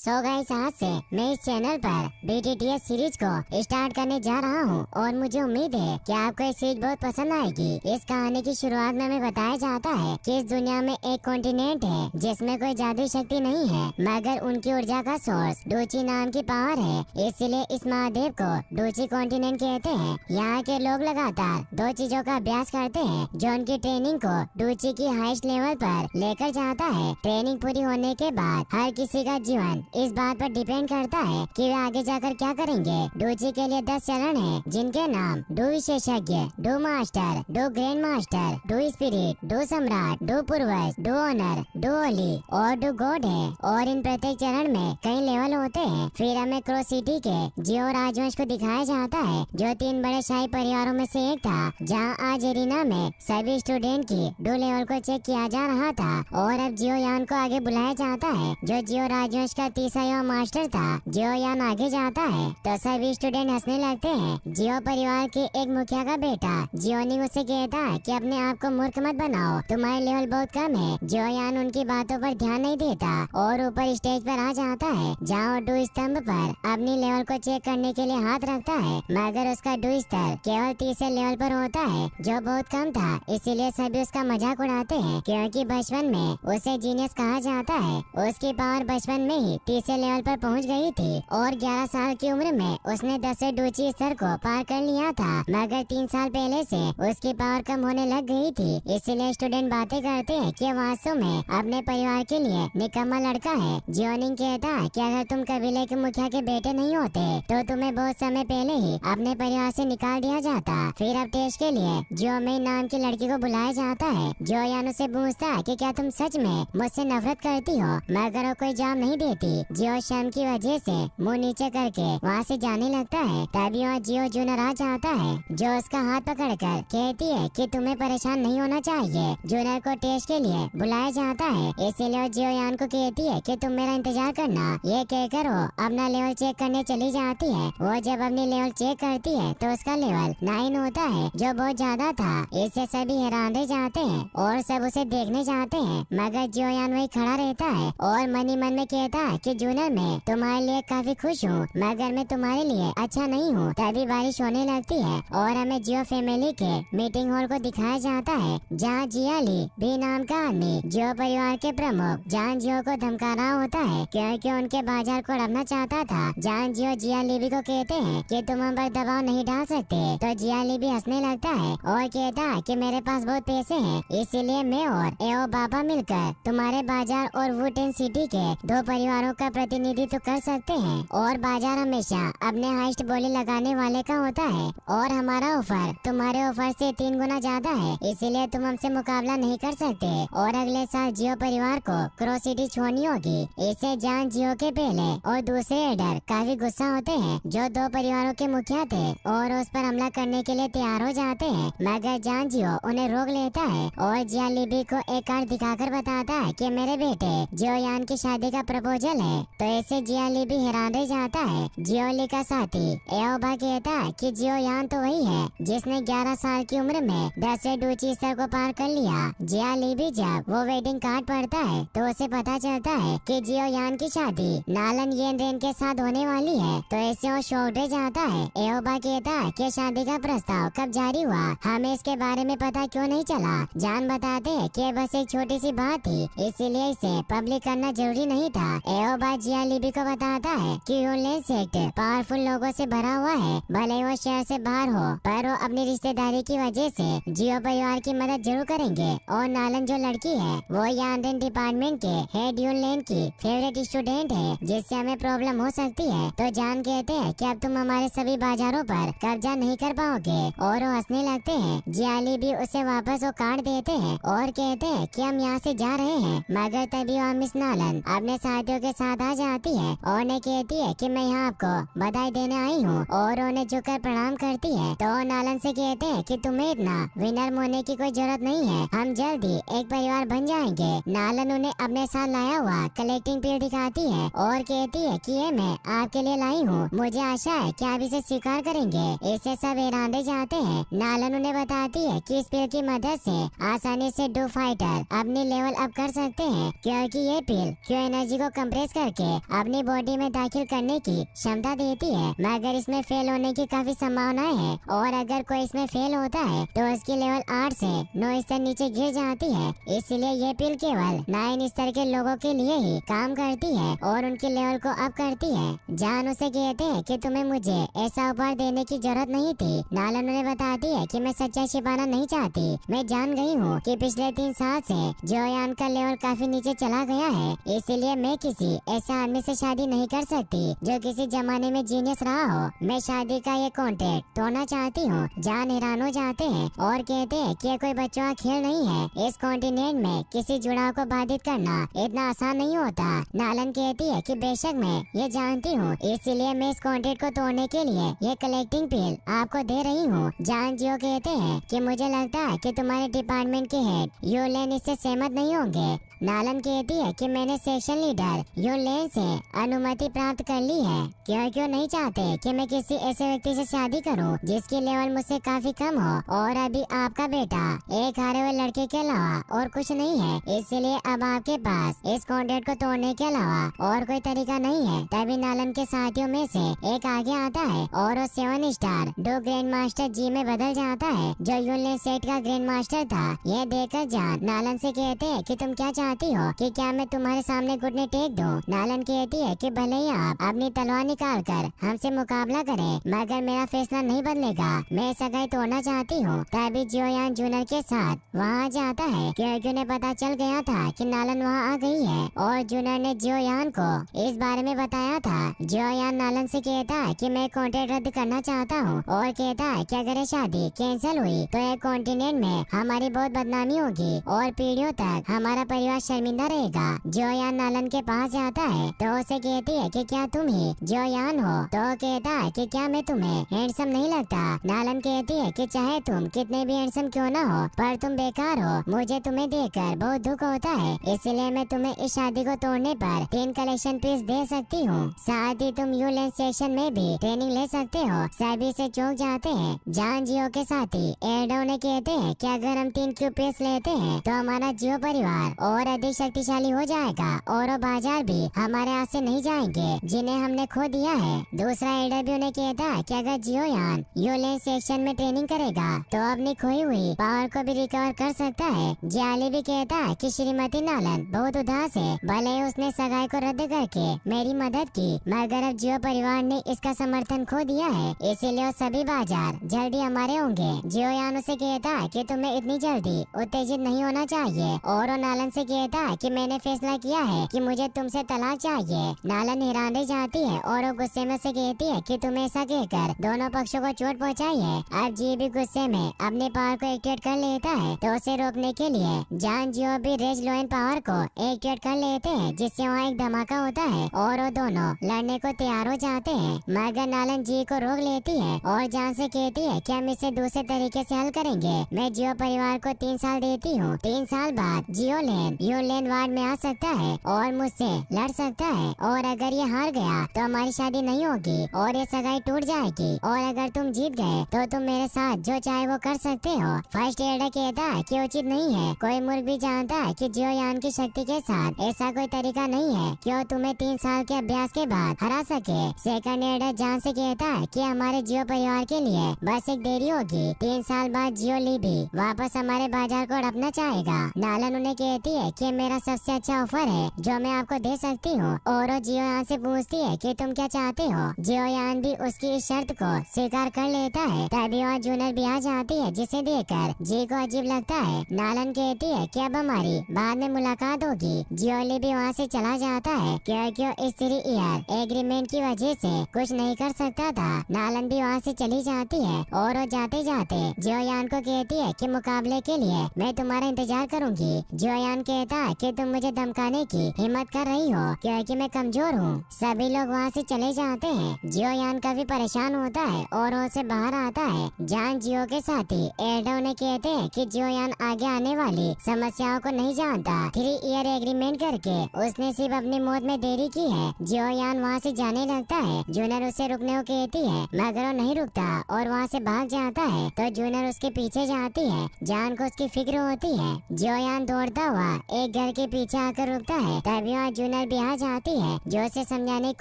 So guys, आज से मैं इस चैनल पर BTTS सीरीज को स्टार्ट करने जा रहा हूँ और मुझे उम्मीद है कि आपको ये सीरीज बहुत पसंद आएगी। इस कहानी की शुरुआत में हमें बताया जाता है कि इस दुनिया में एक कॉन्टिनेंट है जिसमें कोई जादुई शक्ति नहीं है, मगर उनकी ऊर्जा का सोर्स डूची नाम की पावर है। इसलिए इस महाद्वीप को डूची कॉन्टिनेंट कहते हैं। यहाँ के लोग लगातार दो चीजों का अभ्यास करते हैं जो उनकी ट्रेनिंग को डूची की हाईएस्ट लेवल पर लेकर जाता है। ट्रेनिंग पूरी होने के बाद हर किसी का जीवन इस बात पर डिपेंड करता है कि वे आगे जाकर क्या करेंगे। डूची के लिए 10 चरण हैं, जिनके नाम डू विशेषज्ञ, do master, do grand master, do spirit, do सम्राट, डू पूर्वज, डू ऑनर, डू ओली और डू गॉड है। और इन प्रत्येक चरण में कई लेवल होते हैं। फिर हमें क्रो सिटी के जियो राजवंश को दिखाया जाता है, जो 3 बड़े शाही परिवारों में से एक था, जहाँ आज एरिना में सभी स्टूडेंट की डू लेवल को चेक किया जा रहा था। और अब जियो यान को आगे बुलाया जाता है, जो जियो राजवंश का तीसरा मास्टर था। जियो यान आगे जाता है तो सभी स्टूडेंट हंसने लगते हैं। जियो परिवार के एक मुखिया का बेटा जियोनिंग उसे कहता है कि अपने आप को मूर्ख मत बनाओ, तुम्हारे लेवल बहुत कम है। जियो यान उनकी बातों पर ध्यान नहीं देता और ऊपर स्टेज पर आ जाता है, जहाँ वो डू स्तंभ पर अपनी लेवल को चेक करने के लिए हाथ रखता है, मगर उसका डू स्तर केवल 30 लेवल पर होता है, जो बहुत कम था। इसीलिए सभी उसका मजाक उड़ाते हैं, क्योंकि बचपन में उसे जीनियस कहा जाता है। उसकी पावर बचपन में ही 30 लेवल पर पहुंच गई थी और 11 साल की उम्र में उसने 10 डूची स्तर को पार कर लिया था, मगर 3 साल पहले से उसकी पावर कम होने लग गई थी। इसलिए स्टूडेंट बातें करते हैं कि वास्तव में अपने परिवार के लिए निकम्मा लड़का है। जियोनिंग कहता है कि अगर तुम कबीले के मुखिया के बेटे नहीं होते तो तुम्हें बहुत समय पहले ही अपने परिवार से निकाल दिया जाता। फिर अब टेस्ट के लिए जियोमई नाम की लड़की को बुलाया जाता है। जियोयान से पूछता है कि क्या तुम सच में मुझसे नफरत करती हो, मगर वो कोई जवाब नहीं देती। जियो शर्म की वजह से मुंह नीचे करके वहाँ से जाने लगता है। तभी वहाँ जियो जूनियर आ जाता है, जो उसका हाथ पकड़कर कहती है कि तुम्हें परेशान नहीं होना चाहिए। जूनियर को टेस्ट के लिए बुलाया जाता है, इसीलिए जियो यान को कहती है कि तुम मेरा इंतजार करना। ये कहकर वो अपना लेवल चेक करने चली जाती है। वो जब अपनी लेवल चेक करती है तो उसका लेवल 9 होता है, जो बहुत ज्यादा था। इससे सभी हैरान रह जाते हैं और सब उसे देखने जाते हैं, मगर जियो यान वही खड़ा रहता है और मन ही मन में कहता है कि जूनियर मैं तुम्हारे लिए काफी खुश हूँ, मगर मैं तुम्हारे लिए अच्छा नहीं हूँ। तभी बारिश होने लगती है और हमें जियो फैमिली के मीटिंग हॉल को दिखाया जाता है, जहाँ जियाली बी नाम का आदमी जियो परिवार के प्रमुख जान जियो को धमका रहा होता है, क्योंकि उनके बाजार को हड़पना चाहता था। जान जियो जियाली को कहते हैं कि तुम हम पर दबाव नहीं डाल सकते, तो जियाली भी हंसने लगता है और कहता है कि मेरे पास बहुत पैसे हैं, इसीलिए मैं और एओ बाबा मिलकर तुम्हारे बाजार और वुटेन सिटी के 2 परिवारों का प्रतिनिधित्व कर सकते हैं। और बाजार हमेशा अपने हाईएस्ट बोली लगाने वाले का होता है और हमारा ऑफर तुम्हारे ऑफर से 3 गुना ज्यादा है, इसीलिए तुम हमसे मुकाबला नहीं कर सकते। और अगले साल जियो परिवार को क्रो सिटी छोड़नी होगी। इसे जान जियो के पहले और दूसरे एडर काफी गुस्सा होते हैं, जो 2 परिवारों के मुखिया थे, और उस पर हमला करने के लिए तैयार हो जाते हैं, मगर जान जियो उन्हें रोक लेता है और जिया लिबी को एक कार्ड दिखाकर बताता है कि मेरे बेटे जियो यान की शादी का प्रपोजल है। तो ऐसे जिया लिबी हैरान रह जाता है। जियोली का साथी एओबा कहता है कि जियो यान तो वही है जिसने 11 साल की उम्र में 10 डूची स्तर को पार कर लिया। जिया लिबी जब वो वेडिंग कार्ड पढ़ता है तो उसे पता चलता है कि जियो यान की शादी नालन येन रेन के साथ होने वाली है, तो ऐसे वो शॉक रह जाता है। एओबा कहता है कि शादी का प्रस्ताव कब जारी हुआ, हमें इसके बारे में पता क्यों नहीं चला। जान बताते हैं कि बस एक छोटी सी बात थी, इसीलिए इसे पब्लिक करना जरूरी नहीं था। एओबा जिया लिबी को बताता है कि यूनलैंड सेक्ट पावरफुल लोगों से भरा हुआ है, भले वो शहर से बाहर हो, पर वो अपनी रिश्तेदारी की वजह से जियो परिवार की मदद जरूर करेंगे। और नालन जो लड़की है वो यानडेन डिपार्टमेंट के हेड यूनलैंड की फेवरेट स्टूडेंट है, जिससे हमें प्रॉब्लम हो सकती है। तो जान कहते हैं कि अब तुम हमारे सभी बाजारों पर कब्जा नहीं कर पाओगे, और वो हंसने लगते हैं। जियाली भी उसे वापस वो कार्ड देते हैं और कहते हैं कि हम यहाँ से जा रहे हैं, मगर तभी वह मिस नालन अपने साथियों के साथ आ जाती है और उन्हें कहती है कि मैं यहाँ आपको बधाई देने आई हूँ, और उन्हें झुककर प्रणाम करती है। तो नालन से कहते हैं कि तुम्हें इतना विनर होने की कोई जरूरत नहीं है, हम जल्दी एक परिवार बन जाएंगे। नालन उन्हें अपने साथ लाया हुआ कलेक्टिंग पिल दिखाती है और कहती है कि ये मैं आपके लिए लाई हूँ, मुझे आशा है कि आप इसे स्वीकार करेंगे। इससे सब हैरान रह जाते हैं। नालन उन्हें बताती है कि इस पिल की मदद से आसानी से डू फाइटर अपनी लेवल अप कर सकते हैं, क्योंकि ये पिल क्यू एनर्जी को कंप्रेस सिंथेसाइज करके अपनी बॉडी में दाखिल करने की क्षमता देती है, मगर इसमें फेल होने की काफी संभावनाएं है। और अगर कोई इसमें फेल होता है तो उसकी लेवल 8 से 9 स्तर नीचे गिर जाती है। इसलिए ये पिल केवल 9 स्तर के लोगों के लिए ही काम करती है और उनके लेवल को अप करती है। जान उसे कहते हैं कि तुम्हें मुझे ऐसा उपहार देने की जरूरत नहीं थी। नालन उन्हें बताती है कि मैं सच्चाई छिपाना नहीं चाहती। मैं जान गई हूँ कि पिछले 3 साल से जोयान का लेवल काफी नीचे चला गया है, इसलिए मैं किसी ऐसे आदमी से शादी नहीं कर सकती जो किसी जमाने में जीनियस रहा हो। मैं शादी का ये कॉन्ट्रैक्ट तोड़ना चाहती हूँ। जान हैरान हो जाते हैं और कहते हैं कि कोई बच्चों का खेल नहीं है। इस कॉन्टिनेंट में किसी जुड़ाव को बाधित करना इतना आसान नहीं होता। नालन कहती है कि बेशक मैं ये जानती हूँ, इसीलिए मैं इस कॉन्ट्रैक्ट को तोड़ने के लिए ये कलेक्टिंग पिल आपको दे रही हूँ। जान जियो कहते हैं कि मुझे लगता है कि तुम्हारे डिपार्टमेंट के हेड यूलेन इससे सहमत नहीं होंगे। नालन कहती है कि मैंने सेक्शन लीडर यूलेन से अनुमति प्राप्त कर ली है। क्यों नहीं चाहते कि मैं किसी ऐसे व्यक्ति से शादी करूं जिसकी लेवल मुझसे काफी कम हो, और अभी आपका बेटा एक हारे हुए लड़के के अलावा और कुछ नहीं है। इसलिए अब आपके पास इस कॉन्ट्रैक्ट को तोड़ने के अलावा और कोई तरीका नहीं है। तभी नालन के साथियों में से एक आगे आता है और वो 7 स्टार दो ग्रैंड मास्टर जी में बदल जाता है, जो यूलेन सेट का ग्रैंड मास्टर था। यह देखकर जान नालन से कहते हैं कि तुम क्या चाहती हो कि क्या मैं तुम्हारे सामने घुटने टेक दूं? नालन कहती है कि भले ही आप अपनी तलवार निकाल कर हमसे मुकाबला करें, मगर मेरा फैसला नहीं बदलेगा। मैं सगाई तोड़ना चाहती हूँ। तभी जियोयान जूनियर के साथ वहाँ जाता है, क्योंकि उन्हें पता चल गया था कि नालन वहाँ आ गई है और जूनियर ने जियोयान को इस बारे में बताया था। जियोयान नालन से कहता है कि मैं कॉन्ट्रैक्ट रद्द करना चाहता हूँ और कहता है कि अगर ये शादी कैंसिल हुई तो एक कॉन्टिनेंट में हमारी बहुत बदनामी होगी और पीढ़ियों तक हमारा परिवार शर्मिंदा रहेगा। जियोयान नालन के पास जाता है तो उसे कहती है कि क्या तुम ही जियोयान हो? तो कहता है कि क्या मैं तुम्हें हैंडसम नहीं लगता? नालन कहती है कि चाहे तुम कितने भी हैंडसम क्यों न हो, पर तुम बेकार हो। मुझे तुम्हें देखकर बहुत दुख होता है, इसलिए मैं तुम्हें इस शादी को तोड़ने पर 3 कलेक्शन पीस दे सकती हूँ। साथ ही तुम यूलेन सेक्शन में भी ट्रेनिंग ले सकते हो। सभी से चौंक जाते हैं। जान जियो के साथी एडो ने कहते हैं कि अगर हम 3 क्यूब पीस लेते हैं तो हमारा जियो परिवार और अधिक शक्तिशाली हो जाएगा और वो बाजार भी हमारे हाथ से नहीं जाएंगे जिन्हें हमने खो दिया है। दूसरा एडो भी उन्हें कहता है कि अगर जियोयान यूलेन सेक्शन में ट्रेनिंग करेगा तो अपनी खोई हुई पावर को भी रिकवर कर सकता है। जियाली भी कहता है कि श्रीमती नालन बहुत उदास है, भले ही उसने सगाई को रद्द करके मेरी मदद की, मगर अब जियो परिवार ने इसका समर्थन खो दिया है, इसीलिए वो सभी बाजार जल्दी हमारे होंगे। जियोयान उसे कहता है कि तुम्हें इतनी जल्दी उत्तेजित नहीं होना चाहिए और वो नालन से कहता है कि मैंने फैसला किया है कि मुझे तुमसे तलाक चाहिए। नालन हैरान रह जाती है और वो गुस्से में से कहती है कि तुम ऐसा कहकर दोनों पक्षों को चोट पहुंचाई है। अब जी भी गुस्से में अपने पावर को एक्टिवेट कर लेता है, तो उसे रोकने के लिए जान जियो भी रेज लोएन पावर को एक्टिवेट कर लेते हैं, जिससे वहाँ एक धमाका होता है और वो दोनों लड़ने को तैयार हो जाते हैं। मगर नालन जी को रोक लेती है और जान से कहती है कि हम इसे दूसरे तरीके से हल करेंगे। मैं जियो परिवार को 3 साल देती हूँ। 3 साल बाद जियोलेन यूलेन वार्ड में आ सकता है और मुझसे लड़ सकता है, और अगर ये हार गया तो हमारी शादी नहीं होगी और ये सगाई टूट जाएगी, और अगर तुम जीत गए तो तुम मेरे साथ जो चाहे वो कर सकते हो। फर्स्ट एडर कहता है कि उचित नहीं है। कोई मूर्ख भी जानता है कि जियोयान की शक्ति के साथ ऐसा कोई तरीका नहीं है कि वो तुम्हें 3 साल के अभ्यास के बाद हरा सके। सेकंड एडर जान से कहता है कि हमारे जियो परिवार के लिए बस एक देरी होगी। 3 साल बाद जियो ली भी वापस हमारे बाजार को हड़पना चाहेगा। नालन उन्हें कहती है कि मेरा सबसे अच्छा ऑफर है जो मैं आपको दे सकती हूँ, और वो जियोयान से पूछती है कि तुम क्या चाहते हो। जियोयान भी उसकी इस शर्त को स्वीकार कर लेता है। तभी वहाँ जूनियर भी आ जाती है, जिसे देखकर जी को अजीब लगता है। नालन कहती है कि अब हमारी बाद में मुलाकात होगी। जियोली भी वहाँ से चला जाता है क्योंकि वो इस 3 ईयर एग्रीमेंट की वजह से कुछ नहीं कर सकता था। नालन भी वहाँ से चली जाती है और वो जाते जाते जियोयान को कहती है कि मुकाबले के लिए मैं तुम्हारा इंतजार करूंगी। जियोयान कहता है कि तुम मुझे धमकाने की हिम्मत कर रही हो क्योंकि मैं कमजोर हूँ। सभी लोग वहाँ से चले जाते हैं। जियोयान काफी परेशान होता है और वो से बाहर आता है। जान जियो के साथी एडो ने कहते हैं कि जियोयान आगे आने वाली समस्याओं को नहीं जानता। 3 ईयर एग्रीमेंट करके उसने सिर्फ अपनी मौत में देरी की है। जियोयान वहाँ से जाने लगता है। जूनियर उसे रुकने को कहती है, मगर वो नहीं रुकता और वहाँ से भाग जाता है। तो जूनियर उसके पीछे जाती है। जान को उसकी फिक्र होती है। जियोयान दौड़ता हुआ एक घर के पीछे आकर रुकता है। तभी वहाँ जूनर भी आ जाती है, जो उसे समझाने की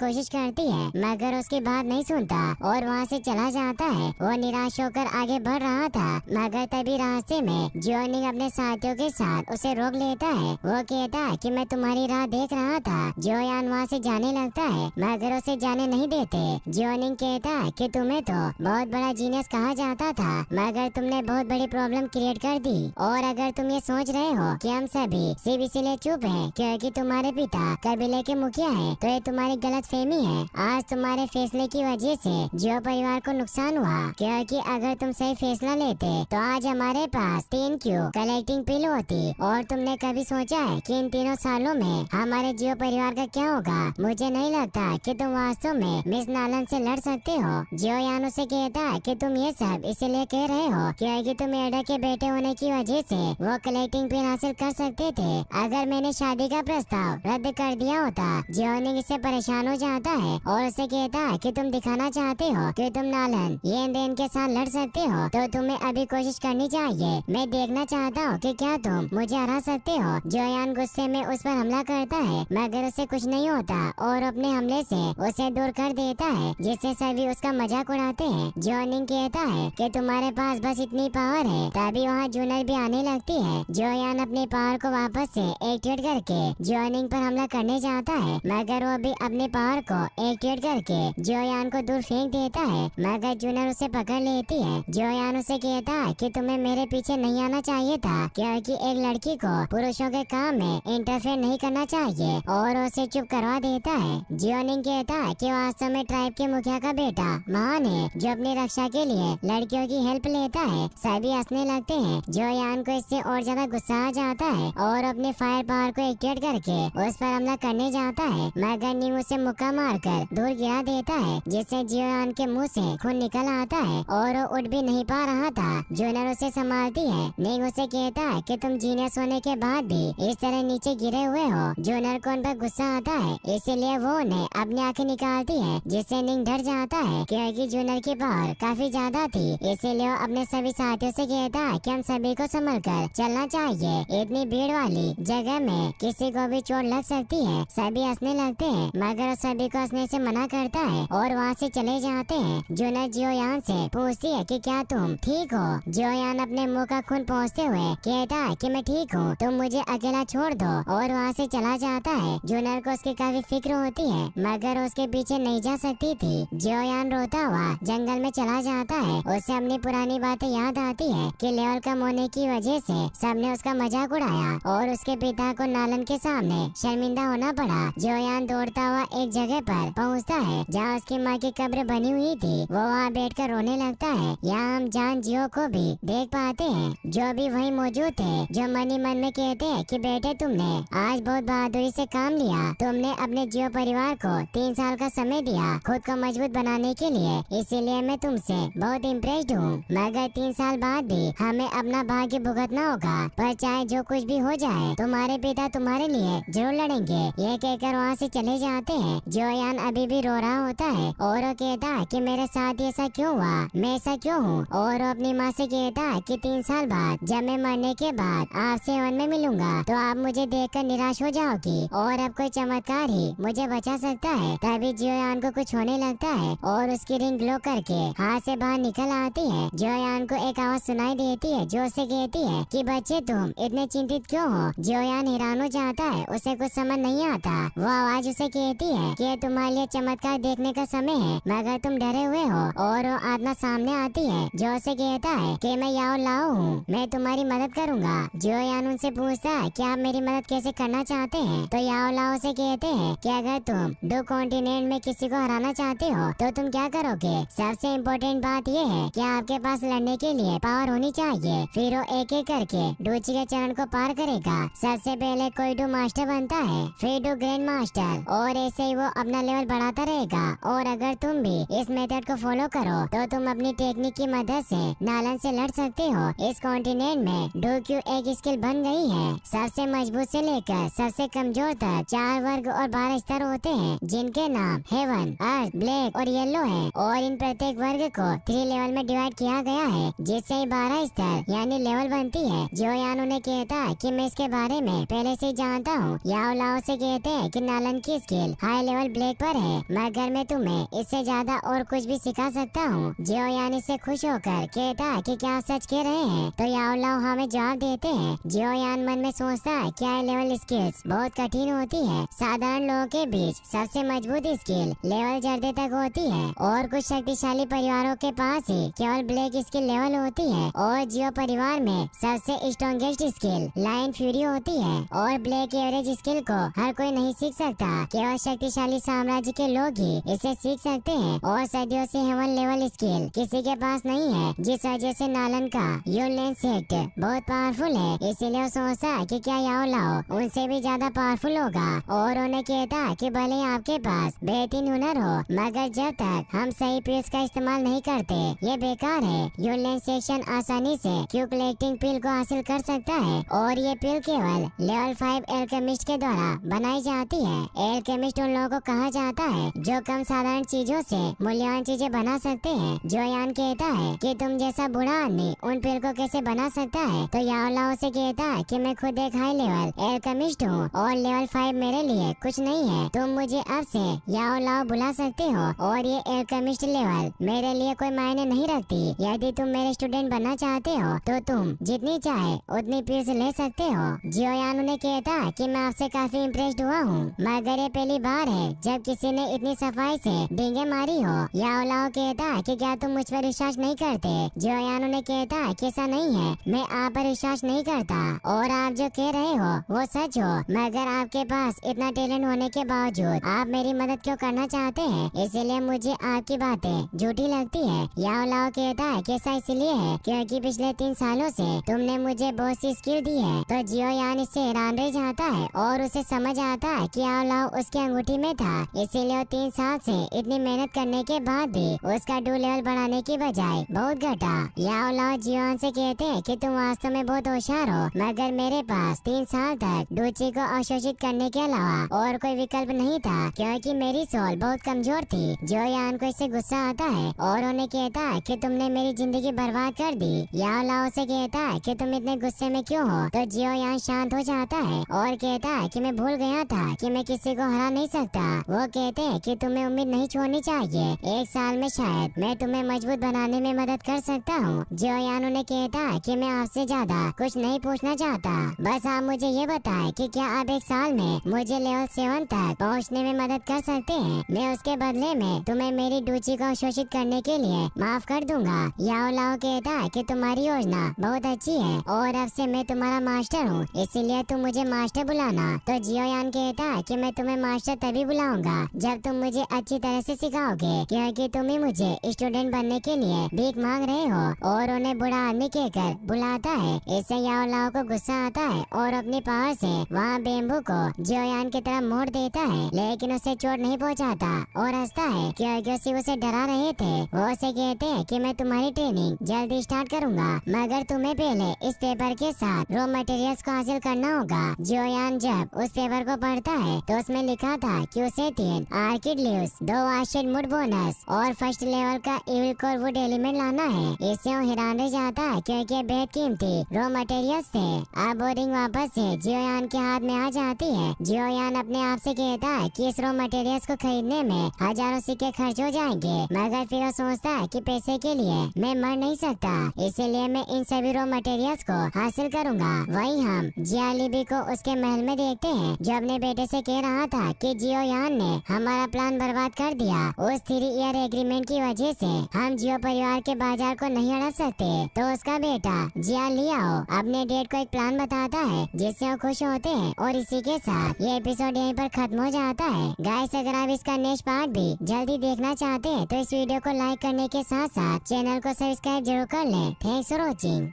कोशिश करती है, मगर उसकी बात नहीं सुनता और वहाँ से चला जाता है। वो निराश होकर आगे बढ़ रहा था, मगर तभी रास्ते में जियोनिंग अपने साथियों के साथ उसे रोक लेता है। वो कहता है कि मैं तुम्हारी राह देख रहा था। जोयान वहाँ से जाने लगता है, मगर उसे जाने नहीं देते। जियोनिंग कहता है कि तुम्हें तो बहुत बड़ा जीनियस कहा जाता था, मगर तुमने बहुत बड़ी प्रॉब्लम क्रिएट कर दी। और अगर तुम ये सोच रहे हो कि हम सभी सिर्फ इसीलिए चुप हैं क्योंकि तुम्हारे पिता कबीले के मुखिया हैं, तो ये तुम्हारी गलत फहमी है। आज तुम्हारे फैसले की वजह से जियो परिवार को नुकसान हुआ, क्योंकि अगर तुम सही फैसला लेते तो आज हमारे पास 3 क्यू कलेक्टिंग पिल होती। और तुमने कभी सोचा है कि इन 3 सालों में हमारे जियो परिवार का क्या होगा? मुझे नहीं लगता कि तुम वास्तव में मिस नालन से लड़ सकते हो। जियोयान उसे कहता है कि तुम ये सब इसलिए कह रहे हो क्योंकि तुम एडा के बेटे होने की वजह से वो कलेक्टिंग पिल हासिल कर सकते थे। अगर मैंने शादी का प्रस्ताव रद्द कर दिया होता। जियोनिंग इससे परेशान हो जाता है और उसे कहता है कि तुम दिखाना चाहते हो कि तुम नालन येन के साथ लड़ सकते हो, तो तुम्हें अभी कोशिश करनी चाहिए। मैं देखना चाहता हूँ कि क्या तुम मुझे हरा सकते हो। जोयान गुस्से में उस पर हमला करता है, मगर उसे कुछ नहीं होता और अपने हमले से उसे दूर कर देता है, जिससे सभी उसका मजाक उड़ाते हैं। जियोनिंग कहता है कि तुम्हारे पास बस इतनी पावर है। तभी वहाँ जूनर भी आने लगती है। जोयान अपने पावर को वापस से एक्टिवेट करके जियोनिंग पर हमला करने जाता है, मगर वो भी अपने पावर को एक्टिवेट करके जोयान को दूर फेंक देता है, मगर जूनर उसे पकड़ लेती है। जोयान उसे कहता है कि तुम्हें मेरे पीछे नहीं आना चाहिए था, क्योंकि एक लड़की को पुरुषों के काम में इंटरफेयर नहीं करना चाहिए, और उसे चुप करवा देता है। जियोनिंग कहता है कि वास्तव में ट्राइब के मुखिया का बेटा महान है, जो अपनी रक्षा के लिए लड़कियों की हेल्प लेता है। सभी हंसने लगते हैं। जोयान को इससे और ज्यादा गुस्सा आ जाता है और अपने फायर पावर को एक्टिवेट करके उस पर हमला करने जाता है, मगर नीम उसे मुक्का मारकर दूर गिरा देता है, जिससे जियोयान के मुंह से खून निकल आता है और वो उठ भी नहीं पा रहा था। जूनर उसे संभालती है। निंग उसे कहता है कि तुम जीनियस होने के बाद भी इस तरह नीचे गिरे हुए हो। जूनर को उन पर गुस्सा आता है, इसीलिए वो उन्हें अपनी आंखें निकालती है, जिससे निंग डर जाता है क्योंकि जूनर की पावर काफी ज्यादा थी। इसीलिए वो अपने सभी साथियों से कहता है कि हम सभी को संभल कर चलना चाहिए। इतनी भीड़ वाली जगह में किसी को भी चोट लग सकती है। सभी हंसने लगते हैं, मगर वो सभी को हंसने से मना करता है और वहाँ से चले जाते हैं। जूनर जियोयान से पूछती है कि क्या तुम ठीक हो? जियोयान अपने मुंह का खून पोंछते हुए कहता है कि मैं ठीक हूँ, तुम मुझे अकेला छोड़ दो, और वहाँ से चला जाता है। जूनर को उसकी काफी फिक्र होती है, मगर उसके पीछे नहीं जा सकती थी। जियोयान रोता हुआ जंगल में चला जाता है। उसे अपनी पुरानी बातें याद आती है कि लेवल कम होने की वजह से सबने उसका मजाक उड़ाया और उसके पिता को नालन के सामने शर्मिंदा होना पड़ा। जियोयान दौड़ता हुआ एक जगह पर पहुँचता है जहाँ उसकी माँ की कब्र बनी हुई थी। वो वहाँ बैठकर रोने लगता है। यहाँ हम जान जियो को भी देख पाते हैं, जो भी वहीं मौजूद थे, जो मन ही मन में कहते हैं कि बेटे तुमने आज बहुत बहादुरी से काम लिया। तुमने अपने जियो परिवार को 3 साल का समय दिया खुद को मजबूत बनाने के लिए, इसीलिए मैं तुमसे बहुत इम्प्रेस्ड हूँ। मगर 3 साल बाद भी हमें अपना भाग्य भुगतना होगा, पर चाहे जो कुछ भी हो जाए तुम्हारे पिता तुम्हारे लिए जरूर लड़ेंगे। ये कहकर वहाँ से चले जाते हैं। जियोयान अभी भी रो रहा होता है और वो कहता है कि मेरे साथ ऐसा क्यों हुआ, मैं ऐसा क्यों हूँ। और वो अपनी माँ से कहता है कि 3 साल बाद जब मैं मरने के बाद आपसे वन में मिलूंगा तो आप मुझे देखकर निराश हो जाओगी और अब कोई चमत्कार ही मुझे बचा सकता है। तभी जियोयान को कुछ होने लगता है और उसकी रिंग ग्लो करके हाथ से बाहर निकल आती है। जियोयान को एक आवाज सुनाई देती है जो उसे कहती है कि बच्चे तुम इतने चिंतित क्यों हो। जियोयान हैरान हो जाता है, उसे कुछ समझ नहीं आता। वो आवाज उसे कहती है कि तुम्हारे लिए चमत्कार देखने का समय है, मगर तुम डरे हुए हो। और वो आत्मा सामने आती है जो उसे कहता है कि मैं याओ लाओ हूँ, मैं तुम्हारी मदद करूँगा। जियोयान उनसे पूछता है कि आप मेरी मदद कैसे करना चाहते हैं। तो याओ लाओ से कहते हैं कि अगर तुम 2 कॉन्टिनेंट में किसी को हराना चाहते हो तो तुम क्या करोगे। सबसे इम्पोर्टेंट बात ये है कि आपके पास लड़ने के लिए पावर होनी चाहिए। फिर वो एक एक करके डूची के चरण को पार करेगा। सबसे पहले कोई डू मास्टर बनता है, फिर डू ग्रैंड मास्टर, और ऐसे ही वो अपना लेवल बढ़ाता रहेगा। और अगर तुम भी इस मेथड को फॉलो करो तो तुम अपनी टेक्निक की मदद से नालन से लड़ सकते हो। इस कॉन्टिनेंट में डू क्यू एक स्किल बन गई है। सबसे मजबूत से लेकर सबसे कमजोर तक 4 वर्ग और 12 स्तर होते हैं, जिनके नाम हेवन, अर्थ, ब्लैक और येलो है। और इन प्रत्येक वर्ग को 3 लेवल में डिवाइड किया गया है, जिससे 12 स्तर यानी लेवल बनती है। जियोयान उन्हें कहता है कि मैं इसके के बारे में पहले से जानता हूँ। याओ लाओ से कहते हैं कि नालन की स्किल हाई लेवल ब्लैक पर है, मगर मैं तुम्हें इससे ज्यादा और कुछ भी सिखा सकता हूँ। जियो यान इससे खुश होकर कहता है कि क्या आप सच कह रहे हैं? तो याओ लाओ हमें जवाब देते हैं। जियो यान मन में सोचता है कि हाई लेवल स्किल्स बहुत कठिन होती है। साधारण लोगों के बीच सबसे मजबूत स्किल लेवल जर्दे तक होती है और कुछ शक्तिशाली परिवारों के पास ही केवल ब्लैक स्किल लेवल होती है। और जियो परिवार में सबसे स्ट्रॉन्गेस्ट स्किल लाइन फ्यूरी होती है। और ब्लैक एवरेज स्किल को हर कोई नहीं सीख सकता, केवल शक्तिशाली साम्राज्य के लोग ही इसे सीख सकते हैं। और सदियों से हेवन लेवल स्किल किसी के पास नहीं है, जिस वजह से नालन का यूलेन सेक्ट बहुत पावरफुल है। इसीलिए वो सोचता है कि क्या याओ लाओ उनसे भी ज्यादा पावरफुल होगा। और उन्हें कहता है कि भले ही आपके पास बेहतरीन हुनर हो, मगर जब तक हम सही पिल्स का इस्तेमाल नहीं करते ये बेकार है। यूलेन सेक्शन आसानी से क्यू कलेक्टिंग पिल को हासिल कर सकता है और ये पिल केवल लेवल 5 एल्केमिस्ट के द्वारा बनाई जाती है। एल्केमिस्ट उन लोगों को कहा जाता है जो कम साधारण चीजों से मूल्यवान चीजें बना सकते हैं। जो यान कहता है कि तुम जैसा बूढ़ा आदमी उन पिल को कैसे बना सकता है? तो याओ लाओ से कहता है कि मैं खुद एक हाई लेवल एल्केमिस्ट हूँ और लेवल 5 मेरे लिए कुछ नहीं है। तुम मुझे अब से याओ लाओ बुला सकते हो और ये एल्केमिस्ट लेवल मेरे लिए कोई मायने नहीं रखती। यदि तुम मेरे स्टूडेंट बनना चाहते हो तो तुम जितनी चाहे उतनी पिल्स ले सकते हो। जियो यान उन्हें कहता है कि मैं आपसे काफी इम्प्रेस्ड हुआ हूँ, मगर ये पहली बार है जब किसी ने इतनी सफाई से डींगे मारी हो। याओ लाओ कहता है कि क्या तुम मुझ पर विश्वास नहीं करते? जियो यान उन्हें कहता है कि ऐसा नहीं है, मैं आप पर विश्वास नहीं करता और आप जो कह रहे हो वो सच हो, मगर आपके पास इतना टैलेंट होने के बावजूद आप मेरी मदद क्यों करना चाहते हैं? इसीलिए मुझे आपकी बातें झूठी लगती है। याओ लाओ कहता है कि ऐसा इसलिए है क्योंकि पिछले 3 सालों से तुमने मुझे बहुत सी स्किल दी है। तो जियो यान इससे हैरान रह जाता है और उसे समझ आता है कि याओ लाओ उसकी अंगूठी में था, इसीलिए वो 3 साल से इतनी मेहनत करने के बाद भी उसका डू लेवल बढ़ाने की बजाय बहुत घटा। याओ लाओ जियोन से कहते हैं कि तुम वास्तव में बहुत होशियार हो, मगर मेरे पास 3 साल तक डूची को अवशोषित करने के अलावा और कोई विकल्प नहीं था क्योंकि मेरी सोल बहुत कमजोर थी। जियो यान को इससे गुस्सा आता है और उन्हें कहता है कि तुमने मेरी जिंदगी बर्बाद कर दी। याओ लाओ से कहता है कि तुम इतने गुस्से में क्यों हो? तो जियो यान शांत हो जाता है और कहता है कि मैं भूल गया था कि मैं किसी को हरा नहीं सकता। वो कहते हैं कि तुम्हें उम्मीद नहीं छोड़नी चाहिए, 1 साल में शायद मैं तुम्हें मजबूत बनाने में मदद कर सकता हूँ। जियो यान उन्हें कहता है कि मैं आपसे ज्यादा कुछ नहीं पूछना चाहता, बस आप मुझे ये बताएं कि क्या आप 1 साल में मुझे लेवल 7 तक पहुँचने में मदद कर सकते हैं? मैं उसके बदले में तुम्हें मेरी डूची को शोषित करने के लिए माफ कर दूंगा। याओ लाओ कहता है कि तुम्हारी योजना बहुत अच्छी है और अब से मैं तुम्हारा मास्टर हूँ, इसीलिए तुम मुझे मास्टर बुलाना। तो जियो यान कहता है कि मैं तुम्हें मास्टर तभी बुलाऊंगा जब तुम मुझे अच्छी तरह से सिखाओगे, क्योंकि तुम ही मुझे स्टूडेंट बनने के लिए भीख मांग रहे हो। और उन्हें बूढ़ा आदमी कहकर बुलाता है। इससे याओ लाओ को गुस्सा आता है और अपनी पावर से वहाँ बेम्बू को जियो यान की तरफ मोड़ देता है, लेकिन उसे चोट नहीं पहुँचाता और हंसता है क्योंकि उसे डरा रहे थे। वो उसे कहते हैं कि मैं तुम्हारी ट्रेनिंग जल्दी स्टार्ट करूंगा, मगर तुम्हें पहले इस पेपर के साथ रॉ मटेरियल्स को हासिल करना होगा। जियो यान जब उस पेपर को पढ़ता है तो उसमें लिखा था कि उसे 3 आर्किड लीव्स, 2 वाशेड मुड बोनस और फर्स्ट लेवल का इविल कोर वुड एलिमेंट लाना है। इससे वो हैरान रह जाता है क्योंकि बेहद कीमती रॉ मटेरियल्स थे। अब वो रिंग वापस से जियो यान के हाथ में आ जाती है। जियो यान अपने आप से कहता है कि इस रॉ मटेरियल्स को खरीदने में हजारों सिक्के खर्च हो जाएंगे, मगर फिर वो सोचता है कि पैसे के लिए मैं मर नहीं सकता, इसीलिए मैं इन सभी रॉ मटेरियल्स को हासिल करूंगा। वहीं हम जियालिबी को उसके महल में देखते हैं जो अपने बेटे से कह रहा था कि जियो यान ने हमारा प्लान बर्बाद कर दिया। उस 3 ईयर एग्रीमेंट की वजह से हम जियो परिवार के बाजार को नहीं अड़प सकते। तो उसका बेटा जिया लियाओ अपने डेड को एक प्लान बताता है जिससे वो खुश होते हैं। और इसी के साथ ये एपिसोड यहीं पर खत्म हो जाता है। गाइस, अगर आप इसका नेक्स्ट पार्ट भी जल्दी देखना चाहते हैं तो इस वीडियो को लाइक करने के साथ साथ चैनल को सब्सक्राइब जरूर कर लें। Thanks for watching.